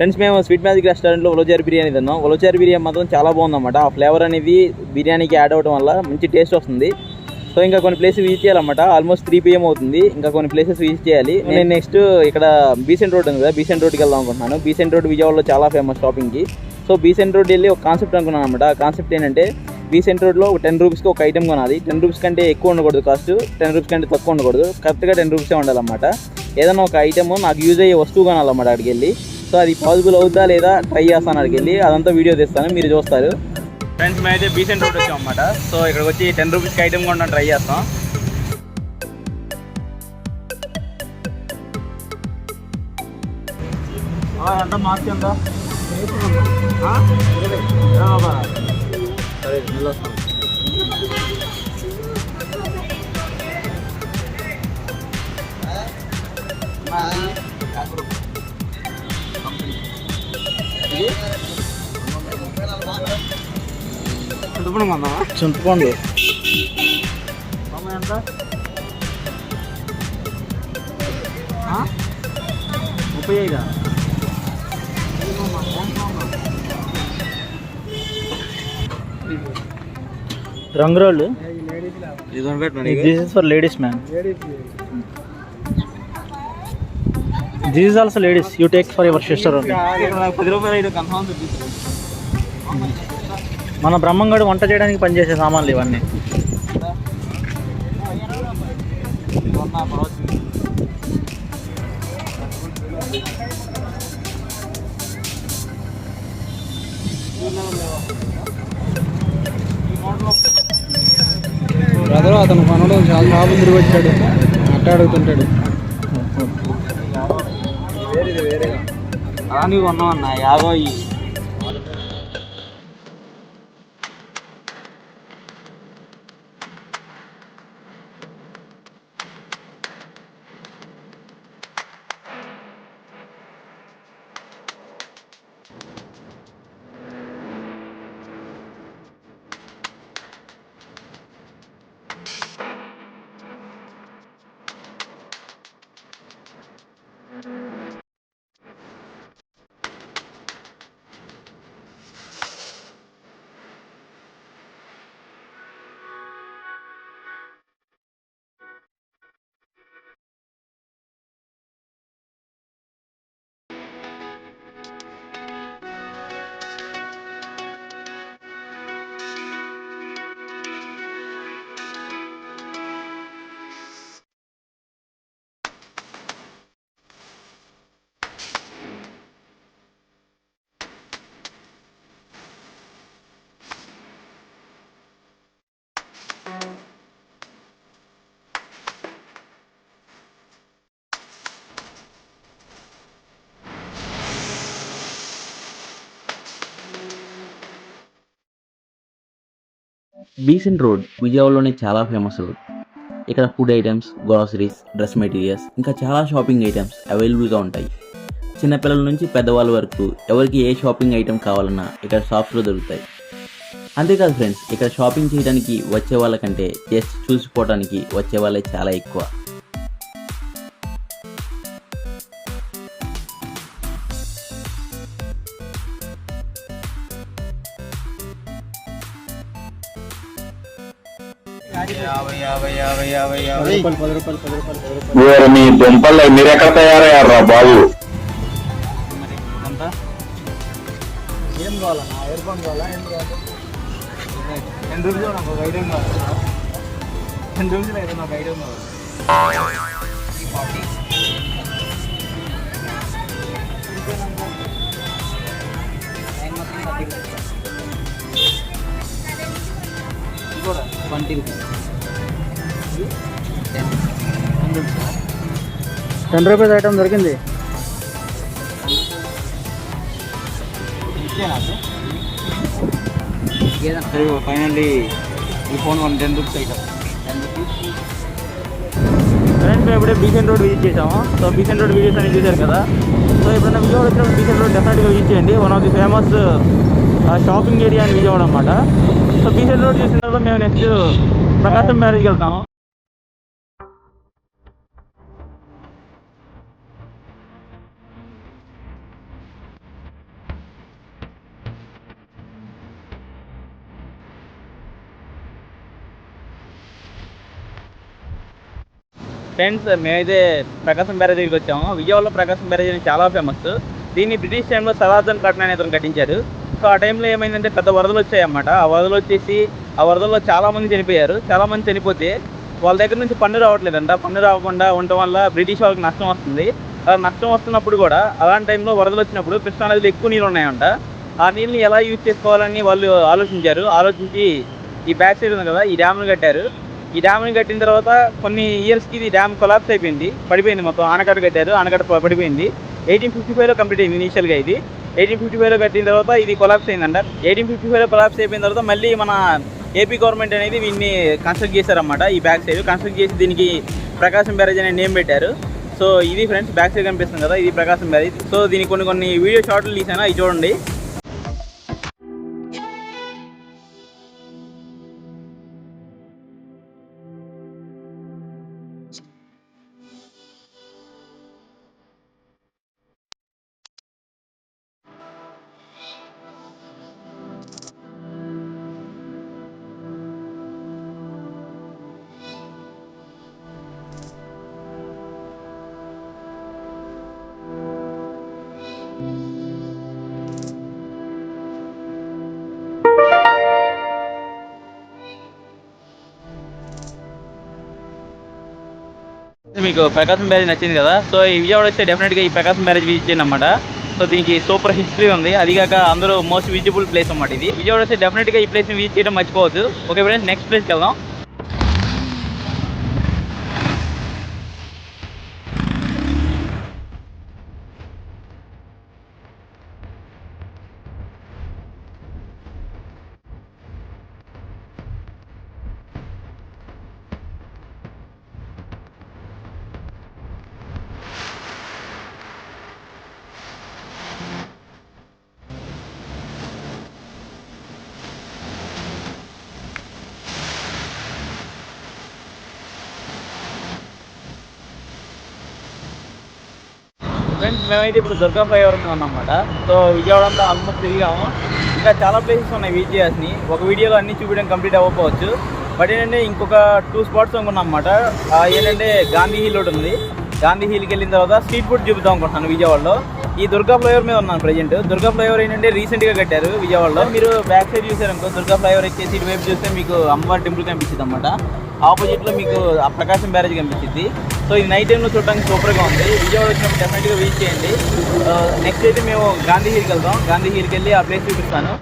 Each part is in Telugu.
ఫ్రెండ్స్ మేము స్వీట్ మ్యాజిక్ రెస్టారెంట్లో ఉలవచారు బిర్యానీ తిన్నాం. ఉలవచారు బిర్యానీ మాత్రం చాలా బాగుందన్నమాట. ఆ ఫ్లేవర్ అనేది బిర్యానీకి యాడ్ అవ్వడం వల్ల మంచి టేస్ట్ వస్తుంది. సో ఇంకా కొన్ని ప్లేసెస్ విజిట్ చేయాలన్నమాట. ఆల్మోస్ట్ 3 PM అవుతుంది. ఇంకా కొన్ని ప్లేసెస్ విజిట్ చేయాలి. నేను నెక్స్ట్ ఇక్కడ బీసెంట్ రోడ్ ఉంది కదా, బీసెంట్ రోడ్కి వెళ్దాం అనుకుంటున్నాను. బీసెంట్ రోడ్ విజయవాడలో చాలా ఫేమస్ షాపింగ్కి. సో బీసెంట్ రోడ్ వెళ్ళి ఒక కాన్సెప్ట్ అనుకున్నాను అనమాట. ఆ కాన్సెప్ట్ ఏంటంటే బీసెంట్ రోడ్లో ఒక 10 రూపీస్కి ఒక ఐటమ్ కొనాలి. 10 రూపీస్ కంటే ఎక్కువ ఉండకూడదు కాస్ట్, 10 రూపీస్ కంటే తక్కువ ఉండకూడదు, కరెక్ట్గా 10 రూపీసే ఉండాలన్నమాట. ఏదైనా ఒక ఐటమ్ నాకు యూజ్ అయ్యే వస్తువు కొనాలన్నమాట అక్కడికి వెళ్ళి. సో అది పాసిబుల్ అవుతుందా లేదా ట్రై చేస్తాను అక్కడికి వెళ్ళి. అదంతా వీడియో తీస్తాను, మీరు చూస్తారు. ఫ్రెండ్స్ మేమైతే బీసెంట్ రోడ్ వచ్చాం అన్నమాట. సో ఇక్కడికి వచ్చి 10 రూపీస్కి ఐటమ్ కొనడం ట్రై చేస్తాం. ఎంత మార్చి ఎంత సరే వెళ్ళొస్తాం. చింతపండు కొందామా? చింతపండు ఎంత? 35. రంగురోళ్ళు this is for ladies ma'am. This is also ladies, you take for your sister. 10 రూపాయలు కన్ఫర్మ్. మన బ్రహ్మంగడు వంట చేయడానికి పనిచేసే సామాన్లు ఇవన్నీ. బ్రదరు అతను పనులు చాలా షాపు తిరిగి వచ్చాడు, అట్ట అడుగుతుంటాడు. వేరేగా అలా నీవు కొన్నావన్నా 50. బీసెంట్ రోడ్ విజయవాడలోనే చాలా ఫేమస్ రోడ్. ఇక్కడ food items, groceries, dress materials ఇంకా చాలా షాపింగ్ ఐటమ్స్ అవైలబుల్గా ఉంటాయి. చిన్నపిల్లల నుంచి పెద్దవాళ్ళ వరకు ఎవరికి ఏ షాపింగ్ ఐటమ్ కావాలన్నా ఇక్కడ షాప్స్లో దొరుకుతాయి. అంతేకాదు ఫ్రెండ్స్, ఇక్కడ షాపింగ్ చేయడానికి వచ్చే వాళ్ళకంటే జస్ట్ చూసిపోవడానికి వచ్చే వాళ్ళే చాలా ఎక్కువ. మీ దుంపలు మీరు ఎక్కడ తయారయ్యారా బాబు? ఏం కావాలన్నా? ఇయర్ ఫోన్ కావాలా? ఏం కావాలి? 10 రూపీస్ నాకు ఒక ఐటమ్ కావాలి. 10 రూపీస్ అయితే నాకు ఐటమ్ కావాలి. కూడా 20 రూపీస్. 10 రూపీస్ ఐటమ్ దొరికింది. ఫైనల్లీ ఈ ఫోన్ 10 రూపీస్ ఐటమ్. ఫ్రెండ్స్ మేము ఇప్పుడే బీసెంట్ రోడ్ విజిట్ చేసాము. సో బీసెంట్ రోడ్ విజిట్ అని చూశారు కదా. సో ఎప్పుడైనా విజయవాడ వచ్చినప్పుడు బీసెంట్ రోడ్ డెఫినెట్గా విజిట్ చేయండి. One of the famous shopping area అని విజయవాడ అనమాట. సో బీసెంట్ రోడ్ చూసిన తర్వాత మేము నెక్స్ట్ ప్రకాశం మ్యారేజ్కి వెళ్తాము. ఫ్రెండ్స్ మేమైతే ప్రకాశం బ్యారేజ్ దగ్గరికి వచ్చాము. విజయవాడలో ప్రకాశం బ్యారేజ్ అనేది చాలా ఫేమస్. దీన్ని బ్రిటిష్ టైంలో సలార్జంగ్ కట్న అనే అతను కట్టించారు. సో ఆ టైంలో ఏమైందంటే పెద్ద వరదలు వచ్చాయన్నమాట. ఆ వరదలు వచ్చేసి ఆ వరదల్లో చాలామంది చనిపోయారు. చాలామంది చనిపోతే వాళ్ళ దగ్గర నుంచి పన్ను రావట్లేదంట. పన్ను రాకుండా ఉండటం వల్ల బ్రిటిష్ వాళ్ళకి నష్టం వస్తుంది. అలా నష్టం వస్తున్నప్పుడు కూడా అలాంటి టైంలో వరదలు వచ్చినప్పుడు కృష్ణానదిలో ఎక్కువ నీళ్ళు ఉన్నాయంట. ఆ నీళ్ళని ఎలా యూజ్ చేసుకోవాలని వాళ్ళు ఆలోచించి ఈ బ్యాక్ సైడ్ ఉంది కదా, ఈ డ్యామ్ను కట్టారు. ఈ డ్యామ్ని కట్టిన తర్వాత కొన్ని ఇయర్స్కి ఇది డ్యామ్ కొలాప్స్ అయిపోయింది, పడిపోయింది. మొత్తం ఆనకట్ట కట్టారు, ఆనకట్ట పడిపోయింది. 1855లో కంప్లీట్ అయింది ఇనీషియల్గా. ఇది 1855లో కట్టిన తర్వాత ఇది కొలాప్స్ అయిందంట. 1855లో కొలాప్స్ అయిపోయిన తర్వాత మళ్ళీ మన ఏపీ గవర్నమెంట్ అనేది దీన్ని కన్స్ట్రక్ట్ చేశారన్నమాట. ఈ బ్యాక్ సైడ్ కన్స్ట్రక్ట్ చేసి దీనికి ప్రకాశం బ్యారేజ్ అనే నేమ్ పెట్టారు. సో ఇది ఫ్రెండ్స్ బ్యాక్ సైడ్ కనిపిస్తుంది కదా, ఇది ప్రకాశం బ్యారేజ్. సో దీనికి కొన్ని వీడియో షార్ట్లు తీసాను, అవి చూడండి. మీకు ప్రకాశం బ్యారేజ్ నచ్చింది కదా. సో ఈ విజయవాడ వస్తే డెఫినెట్గా ఈ ప్రకాశం బ్యారేజ్ విజిట్ చేయండి అన్నమాట. సో దీనికి సూపర్ హిస్టరీ ఉంది, అదిగాక అందరూ మోస్ట్ విజిబుల్ ప్లేస్ అన్నమాట ఇది. విజయవాడ వస్తే డెఫినెట్గా ఈ ప్లేస్ని విజిట్ చేయడం మర్చిపోవద్దు. ఓకే ఫ్రెండ్స్, నెక్స్ట్ ప్లేస్కి వెళ్దాం. ఫ్రెండ్స్ మేమైతే ఇప్పుడు దుర్గా ఫ్లైఓవర్ ఉన్నామన్నమాట. సో విజయవాడ అంతా ఆల్మోస్ట్ తిరిగాము. ఇంకా చాలా ప్లేసెస్ ఉన్నాయి విజిట్ చేయాల్సినవి. ఒక వీడియోలో అన్నీ చూపించడం కంప్లీట్ అవ్వకపోవచ్చు. బట్ ఏంటంటే ఇంకొక 2 స్పాట్స్ అనుకున్నాం అన్నమాట. ఏంటంటే గాంధీ హిల్ ఒకటి ఉంది. గాంధీ హిల్కి వెళ్ళిన తర్వాత స్ట్రీట్ ఫుడ్ చూపిద్దాం అనుకుంటున్నాను విజయవాడలో. ఈ దుర్గా ఫ్లైఓవర్ మీద ఉన్నాను ప్రజెంట్. దుర్గా ఫ్లైఓవర్ ఏంటంటే రీసెంట్గా కట్టారు విజయవాడలో. మీరు బ్యాక్ సైడ్ చూసారనుకో, దుర్గా ఫ్లైఓవర్ వచ్చేసి ఇటువైపు చూస్తే మీకు అమ్మవారి టెంపుల్ కనిపించింది అన్నమాట. ఆపోజిట్లో మీకు ఆ ప్రకాశం బ్యారేజ్ కనిపించింది. సో ఇది నైట్ టైంలో చూడడానికి సూపర్గా ఉంది. విజయవాడ వచ్చినప్పుడు డెఫినెట్గా విజిట్ చేయండి. నెక్స్ట్ అయితే మేము గాంధీ హిల్కి వెళ్దాం. గాంధీ హిల్కి వెళ్ళి ఆ ప్లేస్ చూపిస్తాను.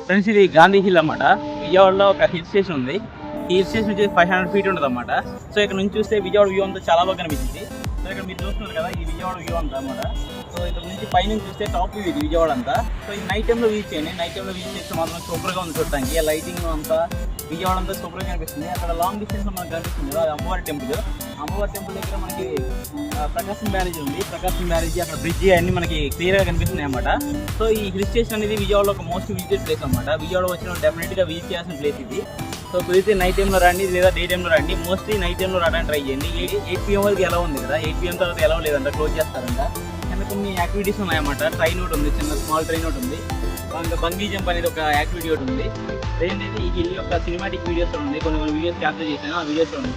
ఫ్రెండ్స్ ఇది గాంధీ హిల్ అన్నమాట. విజయవాడలో ఒక హిల్ స్టేషన్ ఉంది. ఈ హిల్ స్టేషన్ వచ్చేసి 500 feet ఉంటుంది అన్నమాట. సో ఇక్కడ నుంచి చూస్తే విజయవాడ వ్యూ అంతా చాలా బాగా కనిపించింది. సో ఇక్కడ మీరు చూస్తున్నారు కదా, ఈ విజయవాడ వ్యూ అంతా అన్నమాట. సో ఇక్కడ నుంచి పైనుంచి చూస్తే టాప్ వ్యూ ఇది విజయవాడ అంతా. సో ఈ నైట్ టైంలో విజిట్ చేయండి. నైట్ టైంలో విజిట్ చేస్తే మాత్రం సూపర్గా ఉంది చూడటానికి. ఆ లైటింగ్ అంతా విజయవాడ అంతా సూపర్గా కనిపిస్తుంది. అక్కడ లాంగ్ డిస్టెన్స్లో మనకు కనిపిస్తుంది కదా, అది అమ్మవారి టెంపుల్. అమ్మవారి టెంపుల్ దగ్గర మనకి ప్రకాశం బ్యారేజ్ ఉంది. ప్రకాశం బ్యారేజ్, అక్కడ బ్రిడ్జ్ అన్ని మనకి క్లియర్గా కనిపిస్తున్నాయి అన్నమాట. సో ఈ హిల్ స్టేషన్ అనేది విజయవాడలో ఒక మోస్ట్ విజిటెడ్ ప్లేస్ అన్నమాట. విజయవాడ వచ్చిన డెఫినెట్గా విజిట్ చేయాల్సిన ప్లేస్ ఇది. సో కుదిరితే నైట్ టైంలో రండి, లేదా డే టైంలో రండి. మోస్ట్లీ నైట్ టైంలో రావడానికి ట్రై చేయండి. 8 PM వరకు ఎలా ఉంది కదా, 8 PM తర్వాత ఎలా లేదంట, క్లోజ్ చేస్తారంట. కానీ కొన్ని యాక్టివిటీస్ ఉన్నాయన్నమాట. ట్రైన్ ఒకటి ఉంది, చిన్న స్మాల్ ట్రైన్ ఒకటి ఉంది. ఇంకా బంగీ జంప్ అనేది ఒక యాక్టివిటీ ఒకటి ఉంది. ఏంటంటే ఈ హిల్ యొక్క సినిమాటిక్ వీడియోస్ ఉంది, కొన్ని వీడియోస్ క్యాప్చర్ చేశాను, ఆ వీడియోస్ ఉంది.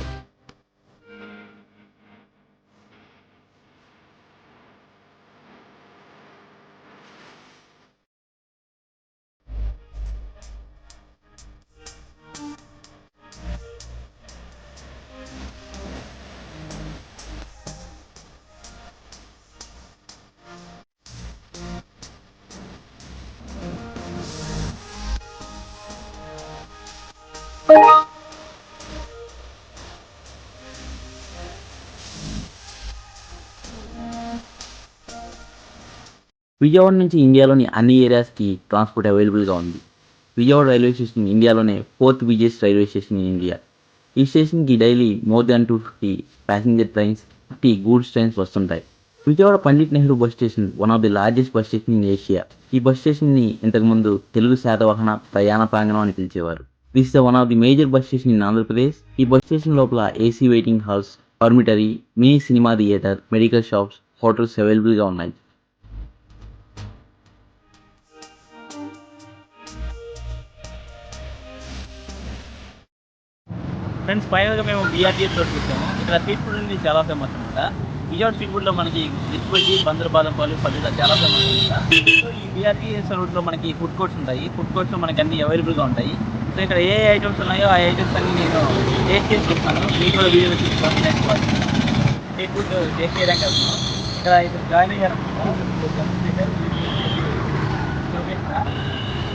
విజయవాడ నుంచి ఇండియాలోని అన్ని ఏరియాస్కి ట్రాన్స్పోర్ట్ అవైలబుల్గా ఉంది. విజయవాడ రైల్వే స్టేషన్ ఇండియాలోనే 4th biggest railway station in India. ఈ స్టేషన్కి daily more than 250 passenger trains, 50 goods trains వస్తుంటాయి. Vijayawada Pandit Nehru bus station one of the largest bus station in Asia. ఈ బస్ స్టేషన్ని ఇంతకుముందు తెలుగు శాతవాహన ప్రయాణ ప్రాంగణం అని పిలిచేవారు. This is one of the major bus station in Andhra Pradesh. ఈ బస్ స్టేషన్ లోపల AC waiting halls, dormitory, mini cinema theatre, medical shops, hotels అవైలబుల్గా ఉన్నాయి. ఫ్రెండ్స్, ఫైనల్గా మేము బీఆర్టీఎస్ రోడ్కి వచ్చాము. ఇక్కడ స్ట్రీట్ ఫుడ్ అనేది చాలా ఫేమస్ అనమాట. విజయవాడ స్ట్రీట్ ఫుడ్లో మనకి మిర్చి బజ్జీ, బందర్ బాదం పాలు, పల్లీలు చాలా ఫేమస్ అనమాట. సో ఈ బీఆర్టీఎస్ రోడ్లో మనకి ఫుడ్ కోర్ట్స్ ఉంటాయి. ఫుడ్ కోర్ట్స్లో మనకి అన్ని అవైలబుల్గా ఉంటాయి. సో ఇక్కడ ఏ ఐటమ్స్ ఉన్నాయో ఆ ఐటమ్స్ అన్ని నేను టేస్ట్ చేసి చూస్తాను. మీకు కూడా వీడియో తీసుకొని స్ట్రీట్ ఫుడ్ టేస్ట్ చేయడానికి వెళ్తున్నాను. ఇక్కడ ఇప్పుడు జాయిన్ అయ్యారు.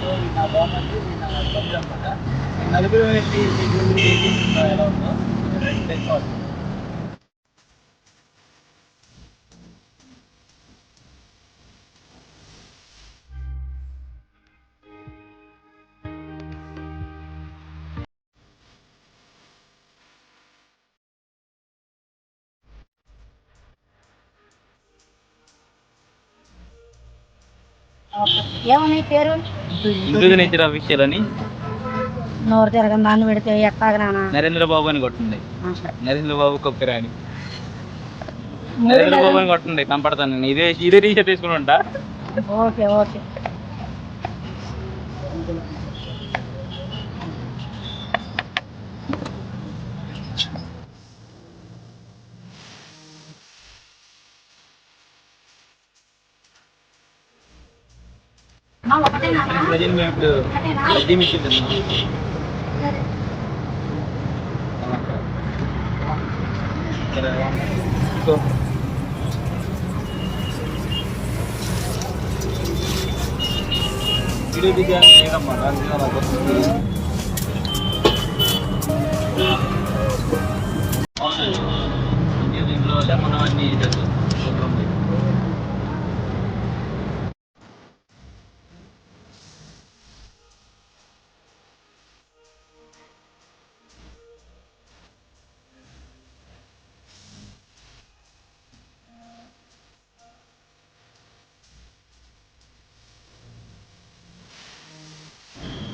సో నా బాగుంది, నా తమ్ముడు అనమాట. నలుగురు వెళ్ళి ఎలా ఉందో తెలుసుకోవాలి. ఏమని పేరు ఇందుకు నేచర్ అఫీషియల్ అని నోరు తిరగని దాన్ని పెడితే ఎట్టాగనా నరేంద్రబాబు అని కొట్టింది. నరేంద్రబాబు కొబ్బరి అని నరేంద్రబాబు అని కొట్టండి, కనపడతాను నేను. ఇదే టీ షర్ట్ వేసుకుని ఉంటా. Okay okay. ప్రజెంట్ మేము ఇప్పుడు బజ్జీ మిర్చి తిన్నాం. సో వీడియో దిగాను లేదన్నమాట. దీంట్లో లెమన్ అన్నీ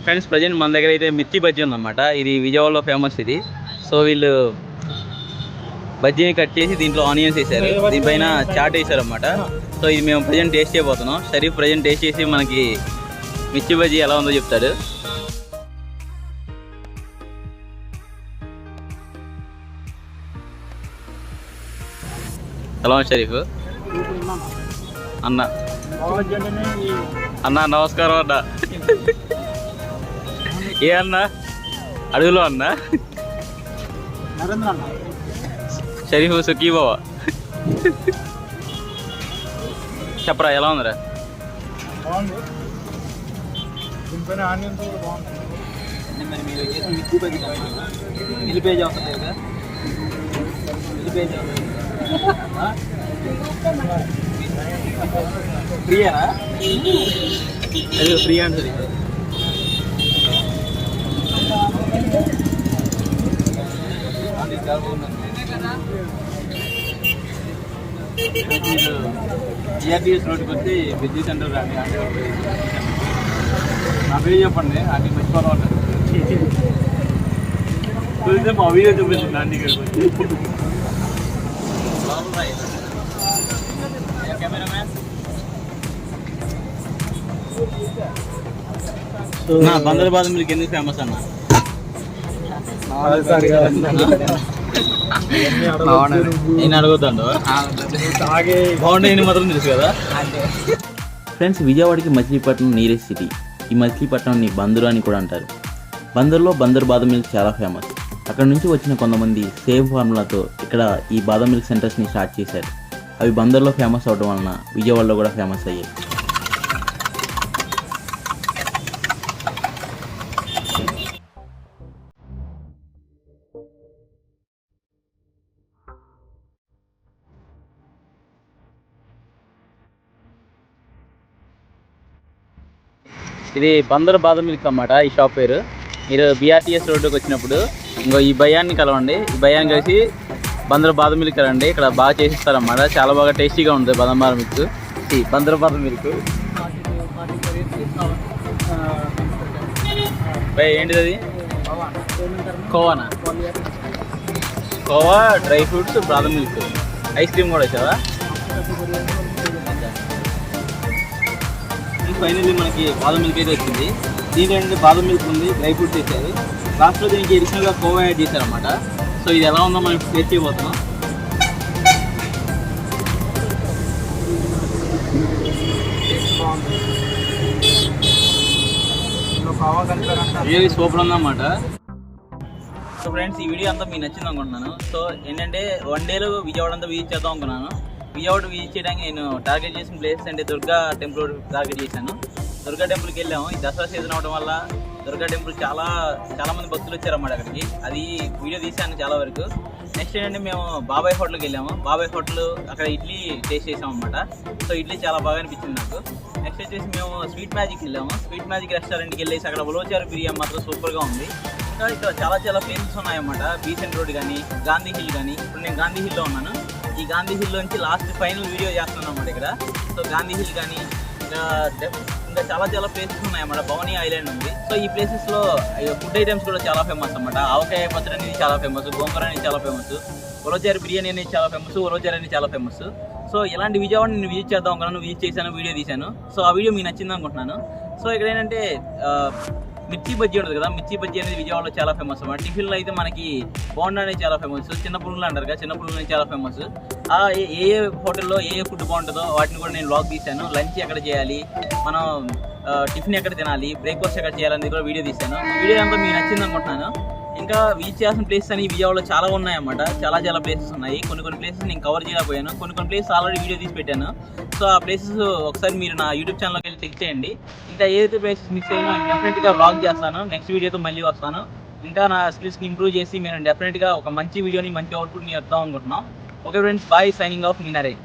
ఫ్రెండ్స్. ప్రజెంట్ మన దగ్గర అయితే మిర్చి బజ్జీ ఉందన్నమాట. ఇది విజయవాడలో ఫేమస్ ఇది. సో వీళ్ళు బజ్జీని కట్ చేసి దీంట్లో ఆనియన్స్ వేసారు, దీనిపైన చాట్ వేసారు అన్నమాట. సో ఇది మేము ప్రజెంట్ టేస్ట్ చేయబోతున్నాం. షరీఫ్ ప్రజెంట్ టేస్ట్ చేసి మనకి మిర్చి బజ్జీ ఎలా ఉందో చెప్తాడు. ఎలా ఉంది షరీఫ్? అన్న నమస్కారం అన్న. ఏ అన్న అడుగులో అన్న? షరీఫ్ సుఖీ బావా. చెప్పరా ఎలా ఉందిరా? మరి మీరు చేసిన మిర్చి బజ్జీ మిల్లిపేజ్ అవసరం లేదు కదా? మిల్లిపేజ్ ఫ్రీయానా? అది ఫ్రీ అంటుంది. జిఆర్టీఎస్ రోడ్డుకి వచ్చి బిజీ సెంటర్ రాండి. నా పేరు చెప్పండి, అన్ని మర్చిపోవాలి. చూస్తే మా వీడియో చూపించింది అన్ని ఇక్కడికి వచ్చి. నా బందర్ బాదం మిల్క్ ఎందుకు ఫేమస్ అన్న? నేను అడుగుతాను, బాగుంటాయని మాత్రం తెలుసు కదా. ఫ్రెండ్స్, విజయవాడకి మచిలీపట్నం నియరెస్ట్ సిటీ. ఈ మచిలీపట్నంని బందరు అని కూడా అంటారు. బందర్లో బందర్ బాదం మిల్క్ చాలా ఫేమస్. అక్కడ నుంచి వచ్చిన కొంతమంది సేమ్ ఫార్ములాతో ఇక్కడ ఈ బాదం మిల్క్ సెంటర్స్ని స్టార్ట్ చేశారు. అవి బందర్లో ఫేమస్ అవడం వలన విజయవాడలో కూడా ఫేమస్ అయ్యాయి. ఇది బందర్ బాదం మిల్క్ అన్నమాట. ఈ షాప్ పేరు. మీరు బీఆర్టీఎస్ రోడ్డుకి వచ్చినప్పుడు ఇంకో ఈ భయాన్ని కలవండి. ఈ భయాన్ని కలిసి బందర్ బాదం మిల్క్ కలండి. ఇక్కడ బాగా చేసిస్తారన్నమాట. చాలా బాగా టేస్టీగా ఉంటుంది బందర్ మిల్క్. బందర్ బాదం మిల్క్ భయ ఏంటిది అది? కోవానా? కోవా, డ్రై ఫ్రూట్స్, బాదం మిల్క్, ఐస్ క్రీమ్ కూడా వచ్చావా? ఫైనల్లీ మనకి బాదం మిల్క్ అయితే వచ్చింది. దీంట్లో ఏంటంటే బాదం మిల్క్ ఉంది, డ్రై ఫ్రూట్స్ వేసారు. లాస్ట్లో దీనికి అడిషనల్గా కోవా యాడ్ చేశారన్నమాట. సో ఇది ఎలా ఉందో మనం టేస్ట్ చేయబోతున్నాం. ఇది సూపర్ ఉందన్నమాట. సో ఫ్రెండ్స్, ఈ వీడియో అంతా మీకు నచ్చింది అనుకుంటున్నాను. సో ఏంటంటే 1 డేలో విజయవాడ అంతా విజిట్ చేద్దాం అనుకున్నాను. విజయవాడ విజిట్ చేయడానికి నేను టార్గెట్ చేసిన ప్లేస్ అంటే దుర్గా టెంపుల్ టార్గెట్ చేశాను. దుర్గా టెంపుల్కి వెళ్ళాము. ఈ దసరా సీజన్ అవడం వల్ల దుర్గా టెంపుల్ చాలా మంది భక్తులు వచ్చారన్నమాట అక్కడికి. అది వీడియో తీశాను చాలా వరకు. నెక్స్ట్ ఏంటంటే మేము బాబాయ్ హోటల్కి వెళ్ళాము. బాబాయ్ హోటల్ అక్కడ ఇడ్లీ టేస్ట్ చేసాం అనమాట. సో ఇడ్లీ చాలా బాగా అనిపించింది నాకు. నెక్స్ట్ వచ్చేసి మేము స్వీట్ మ్యాజిక్కి వెళ్ళాము. స్వీట్ మ్యాజిక్ రెస్టారెంట్కి వెళ్ళేసి అక్కడ ఉలవచారు బిర్యానీ మాత్రం సూపర్గా ఉంది. ఇంకా ఇక్కడ చాలా ప్లేసెస్ ఉన్నాయన్నమాట. బీసెంట్ రోడ్ కానీ, గాంధీ హిల్ కానీ. ఇప్పుడు నేను గాంధీ హిల్లో ఉన్నాను. ఈ గాంధీ హిల్ నుంచి లాస్ట్ ఫైనల్ వీడియో చేస్తున్నాను అన్నమాట ఇక్కడ. సో గాంధీ హిల్ కానీ ఇంకా చాలా ప్లేసెస్ ఉన్నాయన్నమాట. భవనీ ఐలాండ్ ఉంది. సో ఈ ప్లేసెస్లో ఫుడ్ ఐటమ్స్ కూడా చాలా ఫేమస్ అన్నమాట. ఆవకాయ పచ్చడి అనేది చాలా ఫేమస్, గోంగూర అనేది చాలా ఫేమస్, ఉలవచారు బిర్యానీ అనేది చాలా ఫేమస్, ఉలవచారు అనేది చాలా ఫేమస్. సో ఇలాంటి విజయవాడ నేను విజిట్ చేద్దాం అనుకున్నాను. విజిట్ చేశాను, వీడియో తీశాను. సో ఆ వీడియో మీకు నచ్చింది అనుకుంటున్నాను. సో ఇక్కడ ఏంటంటే మిర్చి బజ్జీ ఉంటుంది కదా, మిర్చి బజ్జీ అనేది విజయవాడలో చాలా ఫేమస్ అన్నమాట. టిఫిన్లో అయితే మనకి బోండా అనేది చాలా ఫేమస్, చిన్న పునుగులు అంటారు కదా, చిన్న పునుగులు అనేది చాలా ఫేమస్. ఏ హోటల్లో ఏ ఫుడ్ బాగుంటుందో వాటిని కూడా నేను వ్లాగ్ తీశాను. లంచ్ ఎక్కడ చేయాలి, మనం టిఫిన్ ఎక్కడ తినాలి, బ్రేక్ఫాస్ట్ ఎక్కడ చేయాలని కూడా వీడియో తీశాను. వీడియో అంతా మీకు నచ్చింది అనుకుంటున్నాను. ఇంకా విజిట్ చేయాల్సిన ప్లేసెస్ అని విజయవాడలో చాలా ఉన్నాయన్నమాట. చాలా ప్లేసెస్ ఉన్నాయి. కొన్ని ప్లేసెస్ నేను కవర్ చేయలేకపోయాను. కొన్ని ప్లేసెస్ ఆల్రెడీ వీడియో తీసి పెట్టాను. సో ఆ ప్లేసెస్ ఒకసారి మీరు నా యూట్యూబ్ ఛానల్కి వెళ్ళి చెక్ చేయండి. ఇంకా ఏదైతే ప్లేసెస్ మిస్ అయినా డెఫినెట్గా వ్లాగ్ చేస్తాను. నెక్స్ట్ వీడియోతో మళ్ళీ వస్తాను. ఇంకా నా స్కిల్స్ని ఇంప్రూవ్ చేసి మేము డెఫినెట్గా ఒక మంచి వీడియోని, మంచి అవుట్పుట్ని ఇద్దాం అనుకుంటున్నాం. Okay friends, bye. Signing off. మీ నరేష్.